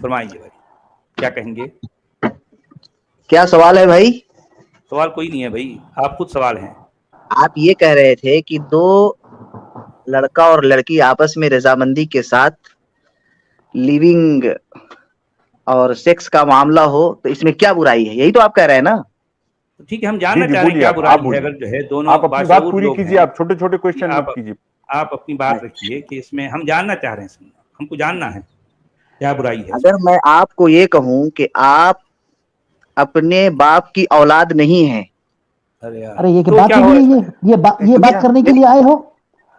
فرمائیے بھائی کیا کہیں گے؟ کیا سوال ہے بھائی؟ سوال کوئی نہیں ہے بھائی، آپ خود سوال ہیں. آپ یہ کہہ رہے تھے کہ دو لڑکا اور لڑکی آپس میں رضامندی کے ساتھ لیونگ اور سیکس کا معاملہ ہو تو اس میں کیا برائی ہے، یہی تو آپ کہہ رہے ہیں نا؟ ٹھیک ہے، ہم جاننا چاہ رہے ہیں کیا برائی ہے. اگر جو ہے دونوں آپ اپنی بات پوری کیجیے، آپ چھوٹے چھوٹے کوشچن مت کیجیے. آپ اپنی بات رکھیے کہ اس میں ہم جاننا چاہ رہے ہیں، ہم کو جاننا ہے کیا برائی ہے. اگر میں آپ کو یہ کہوں کہ آپ اپنے باپ کی اولاد نہیں ہیں. ارے یہ بات نہیں ہے، یہ بات کرنے کے لیے آئے ہو.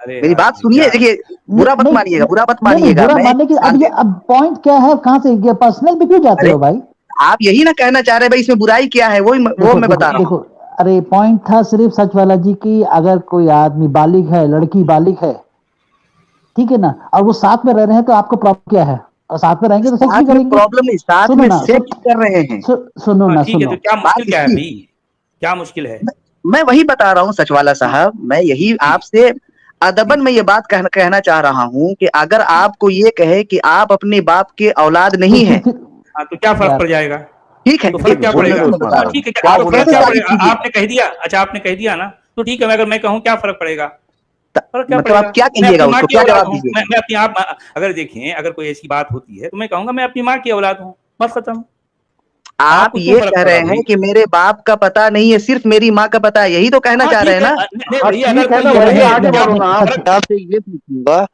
میری بات سنیے، دیکھیے برا مت مانیے گا، برا مت مانیے گا. برا ماننے کی اب پوائنٹ کیا ہے، کہاں سے پرسنل پہ کیوں جاتے ہو بھائی؟ آپ یہی نہ کہنا چاہ رہے بھائی اس میں برائی کیا ہے، وہ میں بتا رہا ہوں. ارے پوائنٹ تھا صرف سچ والا جی کی اگر کوئی آدمی بالغ ہے، لڑکی بالغ ہے، ٹھیک ہے نا، اور وہ ساتھ میں رہ رہے ہیں تو آپ کو پرابلم کیا ہے؟ اور ساتھ میں رہیں گے تو سیکس بھی کریں گے. پرابلم نہیں، ساتھ میں سیکس کر رہے ہیں. سنو نا، ٹھیک ہے تو کیا مشکل کیا ہے بھائی؟ کیا مشکل ہے؟ میں وہی بتا رہا ہوں سچ والا صاحب، میں یہی آپ سے ادبن میں یہ بات کہنا چاہ رہا ہوں کہ اگر آپ کو یہ کہے کہ آپ اپنے باپ کے اولاد نہیں ہیں تو کیا فرق پڑ جائے گا؟ ٹھیک ہے، تو فرق کیا پڑے گا؟ ٹھیک ہے، آپ نے کہہ دیا. اچھا آپ نے کہہ دیا نا، تو ٹھیک ہے، اگر میں کہوں کیا فرق پڑے گا؟ فرق کیا پڑے گا؟ آپ کیا کہیے گا، اس کو کیا جواب دیجیے؟ میں اپنی آپ اگر دیکھیں، اگر کوئی ایسی بات ہوتی ہے تو میں کہوں گا میں اپنی ماں کی اولاد ہوں، بس ختم. آپ یہ کہہ رہے ہیں کہ میرے باپ کا پتہ نہیں ہے، صرف میری ماں کا پتہ ہے، یہی تو کہنا چاہ رہے ہیں نا؟ آپ سے یہ پوچھوں گا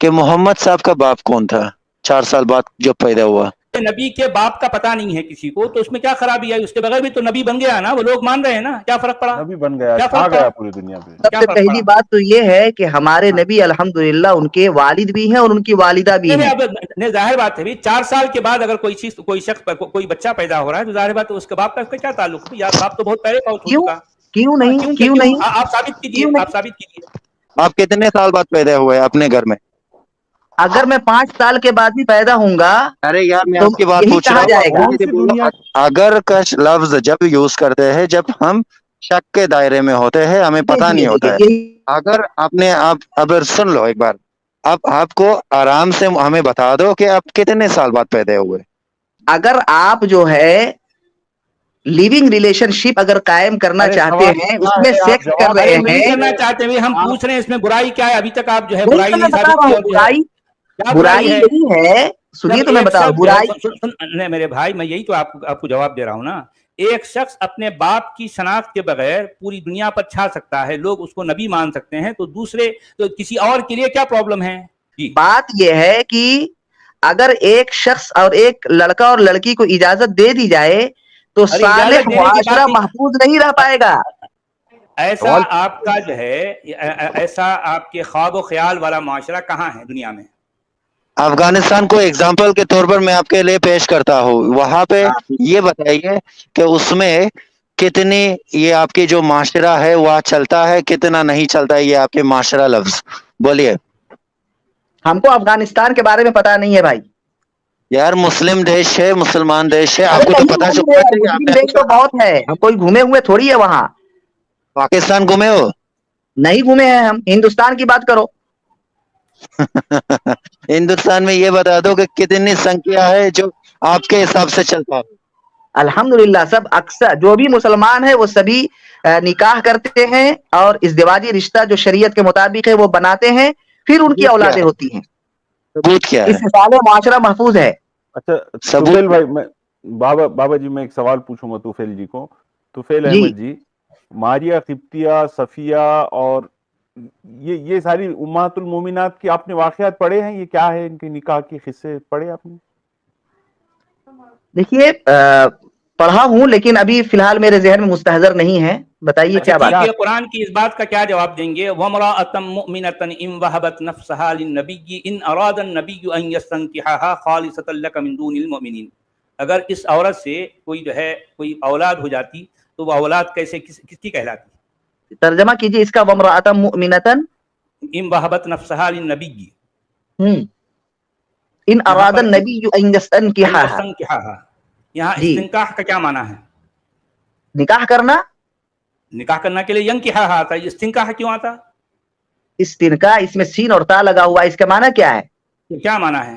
کہ محمد صاحب کا باپ کون تھا 4 سال بعد جو پیدا ہوا؟ نبی کے باپ کا پتہ نہیں ہے کسی کو، تو اس میں کیا خرابی ہے؟ اس کے بغیر بھی تو نبی بن گیا نا، وہ لوگ مان رہے ہیں نا. کیا فرق پڑا؟ نبی بن گیا، چھا گیا پوری دنیا پہ. سب سے پہلی بات تو یہ ہے کہ ہمارے نبی الحمدللہ ان کے والد بھی ہیں اور ان کی والدہ بھی ہیں. ظاہر بات ہے 4 سال کے بعد اگر کوئی شخص کوئی بچہ پیدا ہو رہا ہے تو ظاہر بات ہے اس کے باپ کا کیا تعلق ہے؟ یار باپ تو بہت پہلے فوت ہو چکا. کیوں نہیں؟ آپ ثابت کیجیے. آپ کتنے سال بعد پیدا ہوئے اپنے گھر میں؟ اگر میں 5 سال کے بعد بھی پیدا ہوں گا، ارے یار میں آپ کی بات پوچھ رہا ہوں. اگر کچھ لفظ جب یوز کرتے ہیں جب ہم شک کے دائرے میں ہوتے ہیں، ہمیں پتہ نہیں ہوتا ہے. اگر اب سن لو ایک بار، اب آپ کو آرام سے ہمیں بتا دو کہ آپ کتنے سال بعد پیدا ہوئے. اگر آپ جو ہے لیونگ ریلیشن شپ اگر قائم کرنا چاہتے ہیں، اس میں سیکس کر رہے ہیں. نہیں کرنا چاہتے ہیں، ہم پوچھ رہے ہیں اس میں برائی کیا ہے؟ ابھی تک آپ جو ہے برائی یہی ہے. سنیے تو میں بتا رہا ہوں برائی. میرے بھائی میں یہی تو آپ کو جواب دے رہا ہوں نا. ایک شخص اپنے باپ کی شناخت کے بغیر پوری دنیا پر چھا سکتا ہے، لوگ اس کو نبی مان سکتے ہیں، تو کسی اور کے لیے کیا پرابلم ہے؟ بات یہ ہے کہ اگر ایک شخص اور ایک لڑکا اور لڑکی کو اجازت دے دی جائے تو صالح معاشرہ محفوظ نہیں رہ پائے گا. ایسا آپ کا جو ہے، ایسا آپ کے خواب و خیال والا معاشرہ کہاں ہے دنیا میں؟ افغانستان کو اگزامپل کے طور پر میں آپ کے لیے پیش کرتا ہوں. وہاں پہ یہ بتائیے کہ اس میں کتنی یہ آپ کی جو معاشرہ ہے وہ چلتا ہے، کتنا نہیں چلتا ہے یہ آپ کے معاشرہ لفظ بولیے. ہم کو افغانستان کے بارے میں پتا نہیں ہے بھائی. یار مسلم دیش ہے، مسلمان دیش ہے، آپ کو تو پتا دیش تو بہت ہے، ہم کوئی گھومے ہوئے تھوڑی ہے وہاں. پاکستان گھومے ہو؟ نہیں گھومے ہیں ہم. ہندوستان کی بات کرو. ہندوستان میں یہ بتا دو کہ کتنی سنکھیا ہے جو آپ کے حساب سے چلتا ہے. الحمدللہ سب اکثر جو بھی مسلمان ہیں وہ سبھی نکاح کرتے ہیں اور ازدواجی رشتہ جو شریعت کے مطابق ہے وہ بناتے ہیں، پھر ان کی اولادیں ہوتی ہیں. ثبوت کیا ہے؟ اس سے صالح معاشرہ محفوظ ہے. اچھا توفیل بھائی، میں بابا جی میں ایک سوال پوچھوں گا توفیل جی کو. توفیل احمد جی، ماریہ قبطیہ، صفیہ اور یہ ساری امہات المومنات کی آپ نے واقعات پڑھے ہیں؟ یہ کیا ہے ان کے نکاح کے قصے پڑھے آپ نے؟ دیکھیے پڑھا ہوں لیکن ابھی فی الحال میرے ذہن میں مستحضر نہیں ہے. بتائیے کیا بات ہے؟ قرآن کی اس بات کا کیا جواب دیں گے؟ وَامْرَأَةً مُؤْمِنَةً إِنْ وَهَبَتْ نَفْسَهَا لِلنَّبِيِّ إِنْ أَرَادَ النَّبِيُّ أَنْ يَسْتَنْكِحَهَا خَالِصَةً لَكَ مِنْ دُونِ الْمُؤْمِنِينَ. اگر اس عورت سے کوئی اولاد ہو جاتی تو وہ اولاد کیسے کس کی کہلاتی؟ ترجمہ کیجئے اس کا. وَامْرَأَةً مُؤْمِنَةً إِنْ وَهَبَتْ نَفْسَهَا لِلنَّبِيِّ إِنْ أَرَادَ النَّبِيُّ أَنْ يَسْتَنْكِحَهَا. یہاں استنکاح کا کیا معنی ہے؟ نکاح کرنا. نکاح کرنا کے لیے ینکحھا آتا ہے، استنکاح کیوں آتا؟ استنکاح اس میں سین اور تا لگا ہوا، اس کا معنی کیا ہے؟ کیا معنی ہے؟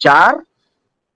4।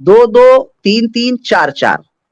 2-2, 3-3, 4-4।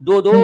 2-2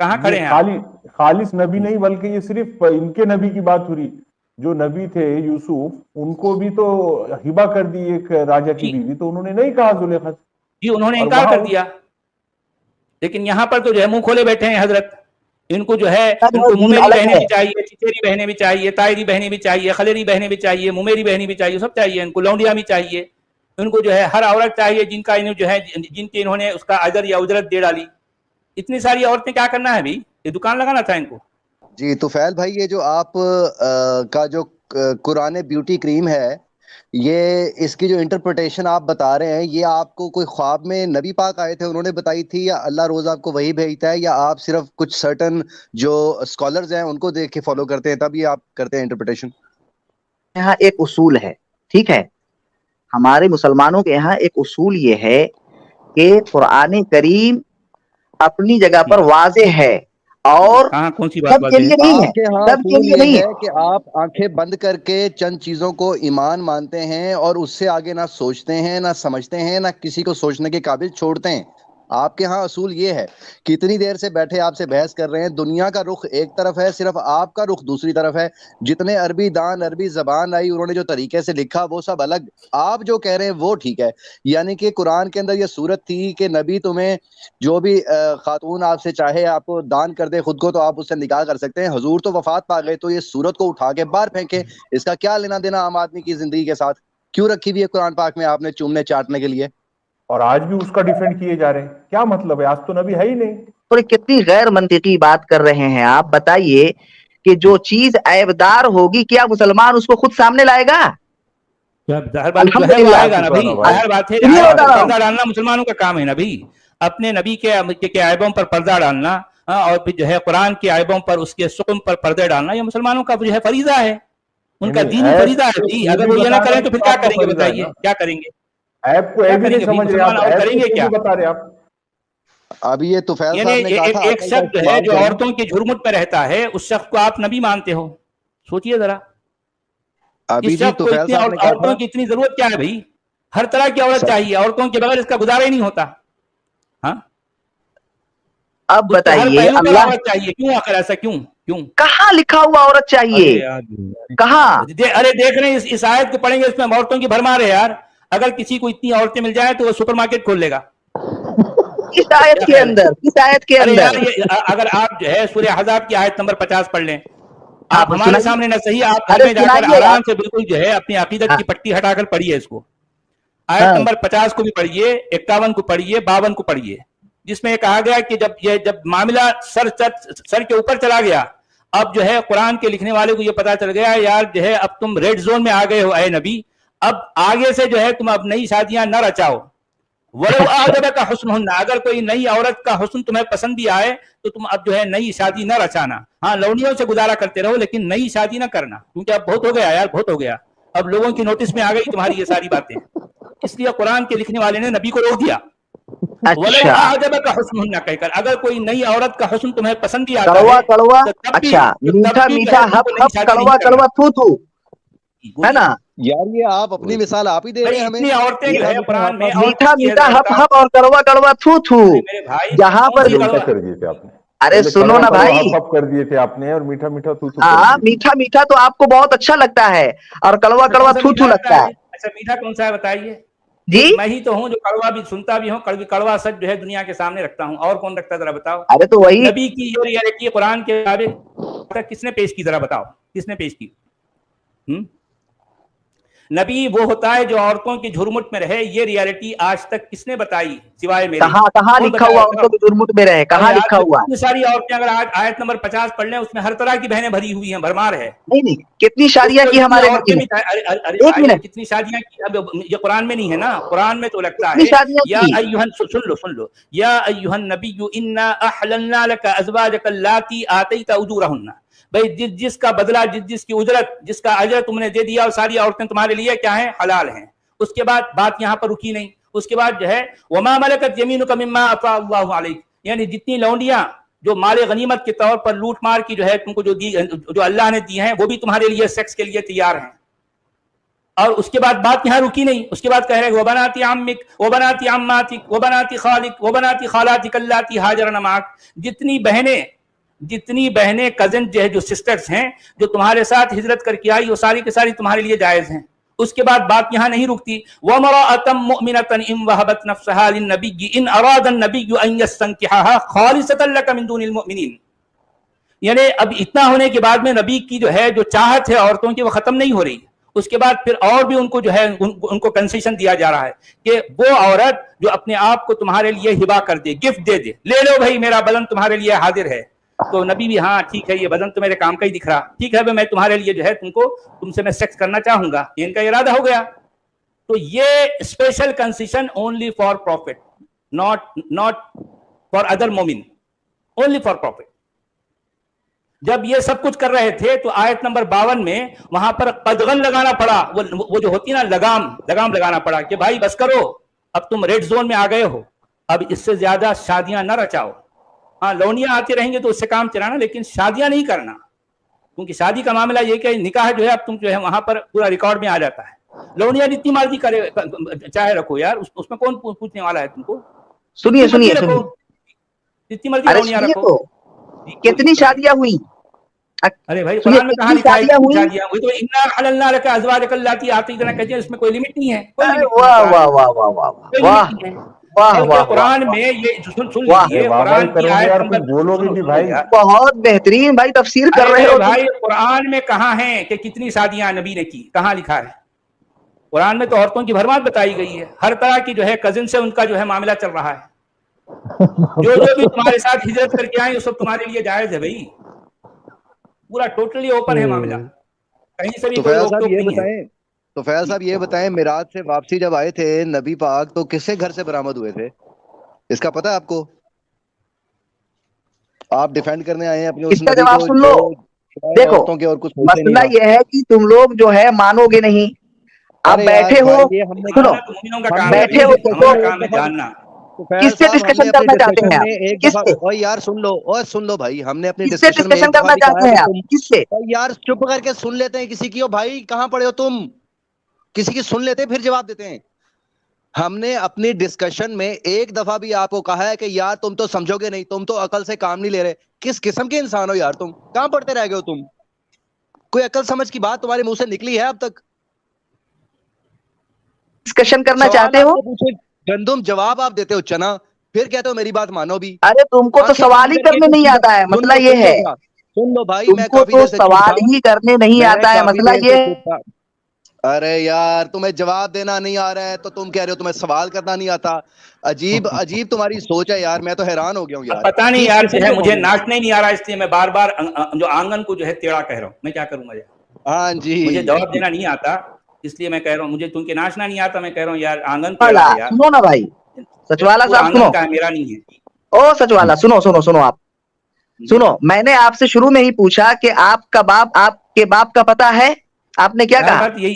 کہاں کھڑے ہیں آپ؟ خالص نبی نہیں بلکہ یہ صرف ان کے نبی کی بات ہو رہی، جو نبی تھے یوسف ان کو بھی تو ہبہ کر دی ایک راجا کی بیوی، تو انہوں نے نہیں کہا زلیخا سے، جی انہوں نے انکار کر دیا. لیکن یہاں پر تو جو ہے منہ کھولے بیٹھے ہیں حضرت. ان کو جو ہے ان کو ممیری بہنیں بھی چاہیے، چچیری بہنیں بھی چاہیے، تائری بہنیں بھی چاہیے، خلیری بہنیں بھی چاہیے، ممیری بہنیں بھی چاہیے، سب چاہیے ان کو. لونڈیاں بھی چاہیے ان کو، جو ہے ہر عورت چاہیے جن کا جو ہے جن کی انہوں نے اس کا اجر یا اجرت دے ڈالی. اتنی ساری عورتیں کیا کرنا ہے بھائی؟ یہ دکان لگانا تھا ان کو. جی طفیل بھائی، یہ جو آپ کا جو قرآن بیوٹی کریم ہے، یہ اس کی جو انٹرپریٹیشن آپ بتا رہے ہیں، یہ آپ کو کوئی خواب میں نبی پاک آئے تھے انہوں نے بتائی تھی، یا اللہ روز آپ کو وہی بھیجتا ہے، یا آپ صرف کچھ سرٹن جو اسکالرز ہیں ان کو دیکھ کے فالو کرتے ہیں تب یہ آپ کرتے ہیں انٹرپریٹیشن؟ یہاں ایک اصول ہے، ٹھیک ہے، ہمارے مسلمانوں کے یہاں ایک اصول یہ ہے کہ قرآن کریم اپنی جگہ پر واضح ہے اور کون سی بات سب کے لیے نہیں ہے. آپ کے ہاں سب کے اصول لیے یہ نہیں ہے کہ آپ آنکھیں بند کر کے چند چیزوں کو ایمان مانتے ہیں اور اس سے آگے نہ سوچتے ہیں، نہ سمجھتے ہیں، نہ کسی کو سوچنے کے قابل چھوڑتے ہیں. آپ کے ہاں اصول یہ ہے کہ اتنی دیر سے بیٹھے آپ سے بحث کر رہے ہیں، دنیا کا رخ ایک طرف ہے، صرف آپ کا رخ دوسری طرف ہے. جتنے عربی دان عربی زبان آئی انہوں نے جو طریقے سے لکھا وہ سب الگ، آپ جو کہہ رہے ہیں وہ ٹھیک ہے. یعنی کہ قرآن کے اندر یہ صورت تھی کہ نبی تمہیں جو بھی خاتون آپ سے چاہے آپ کو دان کر دے خود کو تو آپ اس سے نکاح کر سکتے ہیں. حضور تو وفات پا گئے تو یہ صورت کو اٹھا کے باہر پھینکے. اس کا کیا لینا دینا عام آدمی کی زندگی کے ساتھ؟ کیوں رکھی ہوئی ہے قرآن پاک میں آپ نے چومنے چاٹنے کے لیے؟ اور آج بھی اس کا ڈیفینڈ کیے جا رہے ہیں. کیا مطلب ہے؟ آج تو نبی ہے ہی نہیں. اور کتنی غیر منطقی بات کر رہے ہیں آپ. بتائیے کہ جو چیز عیبدار ہوگی کیا مسلمان اس کو خود سامنے لائے گا؟ الحمدللہ آئے گا نا بھائی. ظاہر بات ہے پردہ ڈالنا مسلمانوں کا کام ہے نا بھائی. اپنے نبی کے عیبوں پر پردہ ڈالنا اور پھر جو ہے قرآن کے عیبوں پر اس کے سکم پر پردے ڈالنا یہ مسلمانوں کا جو ہے فریضہ ہے، ان کا دینی فریضہ ہے جی. اگر وہ یہ نہ کریں تو پھر کیا کریں گے؟ بتائیے کیا کریں گے؟ عیب کو عیب ہی نہیں سمجھ رہے آپ، کریں گے کیا بتا رہے آپ؟ ابھی یہ طفیل یعنی صاحب نے کہا تھا ایک شخص جو ہے جو عورتوں کی جھرمٹ میں رہتا ہے اس شخص کو آپ نبی مانتے ہو؟ سوچئے ذرا. ابھی اس شخص کو اتنی عورتوں کی اتنی ضرورت کیا ہے بھائی؟ ہر طرح کی عورت چاہیے، عورتوں کے بغیر اس کا گزارا ہی نہیں ہوتا. ہاں اب بتائیے اللہ چاہیے کیوں؟ آخر ایسا کیوں؟ کہاں لکھا ہوا عورت چاہیے؟ کہاں؟ ارے دیکھ رہے ہیں اس آیت کو پڑھیں گے، اس میں عورتوں کی بھرمار ہے یار. اگر کسی کو اتنی عورتیں مل جائیں تو وہ سپر مارکیٹ کھول لے گا. کس آیت کے اندر؟ کس آیت کے ارے اندر؟ یار اگر آپ جو ہے سورہ احزاب کی آیت نمبر 50 پڑھ لیں، آپ ہمارے سنائیے. سامنے نہ صحیح، آپ گھر ارے میں جا کر سنائیے آرام سے بالکل جو ہے اپنی عقیدت کی پٹی ہٹا کر پڑھیے اس کو. آیت نمبر 50 کو بھی پڑھیے، 51 کو پڑھیے، 52 کو پڑھیے، جس میں کہا گیا کہ جب معاملہ سر کے اوپر چلا گیا، اب جو ہے قرآن کے لکھنے والے کو یہ پتا چل گیا یار جو ہے اب تم ریڈ زون میں آ گئے ہو اے نبی، اب آگے سے جو ہے تم اب نئی شادیاں نہ رچاؤ. وَلَوْ أَعْجَبَكَ حُسْنُهُنَّ، اگر کوئی نئی عورت کا حسن تمہیں پسند بھی آئے تو تم اب جو ہے نئی شادی نہ رچانا. ہاں لونڈیوں سے گزارا کرتے رہو لیکن نئی شادی نہ کرنا، کیونکہ اب بہت ہو گیا یار، بہت ہو گیا. اب لوگوں کی نوٹس میں آ گئی تمہاری یہ ساری باتیں، اس لیے قرآن کے لکھنے والے نے نبی کو روک دیا. وَلَوْ أَعْجَبَكَ حُسْنُهُنَّ کہہ کر، اگر کوئی نئی عورت کا حسن تمہیں پسند بھی آتا ہے کڑوا تو تب بھی اچھا میٹھا میٹھا ہپ ہپ کڑوا کڑوا تھو تھو ہے نا یار. یہ آپ اپنی مثال آپ ہی دے رہے ہیں ہمیں. اتنی عورتیں جو ہے قرآن میں میٹھا میٹھا ہپ ہپ اور کڑوا کڑوا تھو تھو جہاں پر کر دیے تھے آپ نے. ارے سنو نا بھائی، ہپ ہپ کر دیے تھے آپ نے اور میٹھا میٹھا تھو تھو. ہاں میٹھا میٹھا تو آپ کو بہت اچھا لگتا ہے اور کڑوا کڑوا تھو تھو لگتا ہے. اچھا میٹھا کون سا ہے بتائیے؟ جی میں ہی تو ہوں جو کڑوا بھی سنتا بھی ہوں، کڑوا سچ جو ہے دنیا کے سامنے رکھتا ہوں. اور کون رکھتا ہے ذرا بتاؤ؟ ارے تو وہی نبی کی یہ ریئلٹی قرآن کے مطابق کس نے پیش کی؟ ذرا بتاؤ کس نے پیش کی؟ نبی وہ ہوتا ہے جو عورتوں کی جھرمٹ میں رہے. یہ ریالٹی آج تک کس نے بتائی سوائے میرے؟ کہاں لکھا ہوا عورتوں کی جھرمٹ میں رہے؟ کہاں لکھا ہوا؟ اتنی ساری عورتیں اگر آج آیت نمبر 50 پڑھ لیں اس میں ہر طرح کی بہنیں بھری ہوئی ہیں، بھرمار ہے. نہیں کتنی شادیاں کی ہمارے نبی نے؟ ایک منٹ، کتنی شادیاں کی؟ اب یہ قرآن میں نہیں ہے نا، قرآن میں تو لگتا کتنی ہے شادیاں یا کی؟ ایھن سن لو یا ایھا النبی انا احللنا لك ازواجك اللاتي آتيت اجورهن. بھائی جس کا بدلہ جس کی اجرت جس کا اجر تم نے دے دیا اور ساری عورتیں تمہارے لیے کیا ہیں؟ حلال ہیں. اس کے بعد بات یہاں پر رکی نہیں، اس کے بعد جو ہے وما ملکت یمینک مما افاء اللہ علیک، یعنی جتنی لونڈیاں جو مال غنیمت کے طور پر لوٹ مار کی جو ہے تم کو جو اللہ نے دی ہیں وہ بھی تمہارے لیے سیکس کے لیے تیار ہیں. اور اس کے بعد بات یہاں رکی نہیں، اس کے بعد کہہ رہے وبناتی عمک وبناتی عماتک وبناتی خالک وبناتی خالاتک اللاتی ہاجرن معک، جتنی بہنیں کزن جو ہے جو سسٹرز ہیں جو تمہارے ساتھ ہجرت کر کے آئی وہ ساری کی ساری تمہارے لیے جائز ہیں۔ اس کے بعد بات یہاں نہیں رکتی، وَامْرَأَةً مُؤْمِنَةً إِنْ وَهَبَتْ نَفْسَهَا لِلنَّبِيِّ إِنْ أَرَادَ النَّبِيُّ أَنْ يَسْتَنْكِحَهَا خَالِصَةً لَكَ مِنْ دُونِ الْمُؤْمِنِينَ۔ یعنی اب اتنا ہونے کے بعد میں نبی کی جو ہے جو چاہت ہے عورتوں کی وہ ختم نہیں ہو رہی، اس کے بعد پھر اور بھی ان کو جو ہے ان کو کنسیشن دیا جا رہا ہے کہ وہ عورت جو اپنے آپ کو تمہارے لیے ہبا کر دے، گفٹ دے دے، لے لو بھائی میرا بدن تمہارے لیے حاضر ہے، تو نبی بھی ہاں ٹھیک ہے یہ بدن تو میرے کام کا ہی دکھ رہا، ٹھیک ہے میں تمہارے لیے جو ہے تم سے میں سیکس کرنا چاہوں گا، یہ ان کا ارادہ ہو گیا۔ تو یہ special concession only for profit, not for other مومن، اونلی فار پروفٹ۔ جب یہ سب کچھ کر رہے تھے تو آیت نمبر 52 میں وہاں پر قدغن لگانا پڑا، وہ جو ہوتی نا لگام لگانا پڑا کہ بھائی بس کرو، اب تم ریڈ زون میں آ گئے ہو، اب اس سے زیادہ شادیاں نہ رچاؤ، ہاں لونیاں آتے رہیں گے تو اس سے کام چلانا، لیکن شادیاں نہیں کرنا، کیونکہ شادی کا معاملہ یہ کہ نکاح جو ہے اب تم جو ہے وہاں پر پورا ریکارڈ میں آ جاتا ہے۔ لونیاں جتنی مرضی کرے چاہے رکھو یار، اس میں کون پوچھنے والا ہے تم کو؟ سنیے جتنی مرضی لونیاں رکھو۔ کتنی شادیاں ہوئی؟ ارے بھائی قرآن میں کہاں لکھا ہے شادیاں ہوئی؟ شادیاں ہوئی تو انا حللنا لک ازواجک اللاتی آتیتنا کہتے ہیں، اس میں کوئی لمٹ نہیں ہے، کوئی لمٹ نہیں واہ ہے، واہ واہ واہ واہ کوئی واہ لمٹ نہیں ہے۔ واہ بلکہ واہ قرآن واہ، میں یہ سن واہ، لیجیے، واہ قرآن کرو کی گے آیت یار، نمبر کچھ بولو گے بھی بھائی۔ بہت بہترین بھائی تفسیر کر رہے ارے ہو بھائی قرآن میں کہاں ہے کہ کتنی شادیاں نبی نے کی، کہاں لکھا ہے؟ قرآن میں تو عورتوں کی بھرمار بتائی گئی ہے، ہر طرح کی جو ہے کزن سے ان کا جو ہے معاملہ چل رہا ہے، جو بھی تمہارے ساتھ ہجرت کر کے آئیں وہ سب تمہارے لیے جائز ہے بھائی، پورا ٹوٹلی اوپن ہے معاملہ، کہیں سے بھی تو کوئی فیاض روک صاحب ٹوک یہ نہیں ہے۔ بتائیں، تو فیاض صاحب یہ بتائیں، معراج سے واپسی جب آئے تھے نبی پاک تو کس سے گھر سے برآمد ہوئے تھے؟ اس کا پتہ ہے آپ کو؟ آپ ڈیفینڈ کرنے آئے ہیں اپنے اس اس کا نبی جواب کو سن جو لو۔ دیکھو عورتوں کے اور کچھ سوچتے نہیں مسئلہ تھا؟ یہ ہے کہ تم لوگ جو ہے مانو گے نہیں، آپ ارے یار بیٹھے ہو، بھائی یہ ہم نے سنو، ماننا تو مومنوں کا ہم کام نے ہے اپنی بیٹھے ہو بھائی، تو ہمارا کام ہے جاننا۔ تو فیاض کس سے صاحب ہم ڈسکشن نے اپنی کرنا چاہتے ڈسکشن ہیں میں آپ؟ ایک کس دفعہ، سے اور یار سن لو، اور سن لو بھائی، ہم نے اپنی کس سے ڈسکشن میں ڈسکشن ایک دفعہ کرنا بھی کہا چاہتے ہے ہیں کہ آپ؟ تم، کس سے؟ اور یار چپ کر کے سن لیتے ہیں کسی کی، اور بھائی کہاں پڑے ہو تم؟ کسی کی سن لیتے ہیں پھر جواب دیتے ہیں۔ ہم نے اپنی ڈسکشن میں ایک دفعہ بھی آپ کو کہا ہے کہ یار تم تو سمجھو گے نہیں، تم تو عقل سے کام نہیں لے رہے۔ کس قسم کے انسان ہو یار تم؟ کہاں پڑھتے رہ گئے ہو تم؟ کوئی عقل سمجھ کی بات تمہارے منہ سے نکلی ہے اب تک؟ ڈسکشن کرنا سوال چاہتے آپ ہو؟ سے پوچھے گندم، جواب آپ دیتے ہو چنا، پھر کہتے ہو میری بات مانو بھی۔ ارے تم کو تو آنکھیں سوال بند ہی کر کے کرنے نہیں آتا ہے، مسئلہ یہ ہے سن لو بھائی، تم میں کو کافی تو دیر سے چپ تھا، سوال ہی کرنے نہیں میں آتا ہے، کافی مسئلہ دیر یہ سے چپ تھا۔ ارے یار تمہیں جواب دینا نہیں آ رہا ہے تو تم کہہ رہے ہو تمہیں سوال کرنا نہیں آتا۔ عجیب عجیب تمہاری سوچ ہے یار، میں تو حیران ہو گیا ہوں یار، پتہ نہیں کس یار جو قسم ہے کے مجھے مومن؟ ناچنا ہی نہیں آ رہا، اس لیے میں بار بار جو آنگن کو جو ہے ٹیڑھا کہہ رہا ہوں، میں کیا کروں مجھے؟ ہاں جی مجھے جواب دینا نہیں آتا، اس لیے میں کہہ رہا ہوں مجھے تم کے ناچنا نہیں آتا، میں کہہ رہا ہوں یار آنگن ٹیڑھا ہے یار، سنو نا بھائی، سچ والا پورا صاحب سنو، آنگن کا ہے میرا نہیں ہے۔ او سچ والا سنو آپ سنو، میں نے آپ سے شروع میں ہی پوچھا کہ آپ کا باپ، آپ کے باپ کا پتہ ہے؟ آپ نے کیا ظاہر کہا؟ بات یہی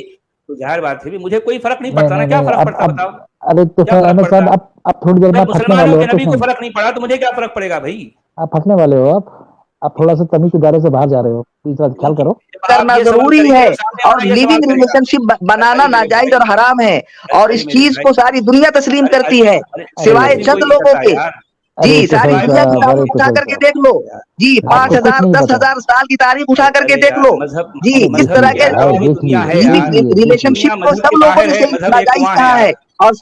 تو ظاہر بات ہے، مجھے کوئی فرق نہیں نہیں پڑتا نا، نہیں کیا نہیں، فرق پڑتا اب بتاؤ، ارے تو کیا پھر فرق احمد پڑتا؟ صاحب اب تھوڑی دیر بھائی بعد پھنسنے مسلمانوں والے کے ہو، نبی کچھ کو نہیں، فرق نہیں پڑا تو مجھے کیا فرق پڑے گا بھائی؟ آپ پھنسنے والے ہو، آپ تھوڑا سا تمیز کے دائرے سے باہر جا رہے ہو، پلیز خیال کرو۔ جب آپ کرنا یہ سوال ضروری کریں گے ہے، تو سامنے اور والا یہ سوال لیونگ کرے گا۔ ریلیشن شپ بنانا ارے میرے ناجائز بھائی، اور حرام ہے، اور ارے اس میرے چیز بھائی، کو ساری دنیا تسلیم کرتی ہے ارے سوائے تسلیم چند کوئی نہیں لوگوں کرتا کے۔ یار، جی ارے ساری طفیل دنیا کی صاحب، ارے تاریخ اٹھا طفیل کر کے صاحب، دیکھ لو، جی آپ کو کچھ نہیں 5,000 پتا۔ 10,000 سال کی تاریخ اٹھا کر کے ارے دیکھ یار لو، مذہب جی کس مذہب طرح کے کے علاوہ بھی دیکھ دنیا ہے لیجیے، یار، دیکھ لیجیے، ریلیشن دنیا شپ کو مذہب سب کے لوگوں باہر نے ہے، مذہب ایک ناجائز کنواں ہے کہا یار۔ ہے، اور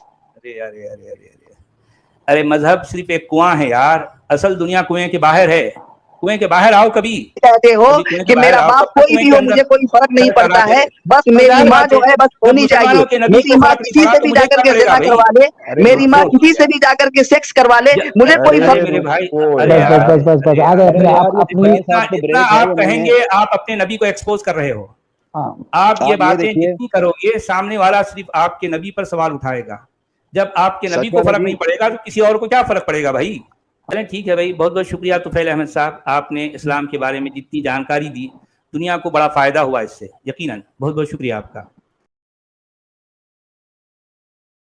ارے مذہب صرف ایک کنواں ہے یار، اصل دنیا کنویں کے باہر ہے، کنویں کے باہر آؤ، کبھی کہتے ہو کبھی کنویں کے کہ باہر میرا آؤ، باپ کب تک کوئی کنویں بھی کے ہو اندر مجھے کوئی فرق نہیں سر پڑتا چلاتے ہے، رہے؟ بس اور میری ظاہر ماں بات جو ہے ہے بس جب ہونی چاہیے، مسلمانوں کے نبی میری کو ماں فرق نہیں کسی پڑا سے تو بھی مجھے جا کر کیا کے پڑے زنا گا بھائی؟ کروا لے، ارے میری ماں رکو کسی سے بھی جا کر کے سیکس کروا لے، مجھے کوئی ارے فرق میرے نہیں۔ بھائی، رکو ارے بس بس یار، یار، بس بس بس ارے آ گئے یار، ارے اپنے یار یہ اپنی، فیاض صاحب کو جتنا بریک ہے آپ انہوں کہیں نے، گے آپ اپنے نبی کو ایکسپوز کر رہے ہو، ہاں آپ یہ آپ یہ باتیں دیکھیے جتنی کرو گے سامنے والا صرف آپ کے نبی پر سوال اٹھائے گا، جب آپ کے نبی سچ کو والا فرق جی، نہیں پڑے گا تو کسی اور کو کیا فرق پڑے گا بھائی؟ چلیں ٹھیک ہے بھائی، بہت بہت شکریہ طفیل احمد صاحب، آپ نے اسلام کے بارے میں جتنی جانکاری دی، دنیا کو بڑا فائدہ ہوا اس سے، یقیناً بہت بہت شکریہ آپ کا۔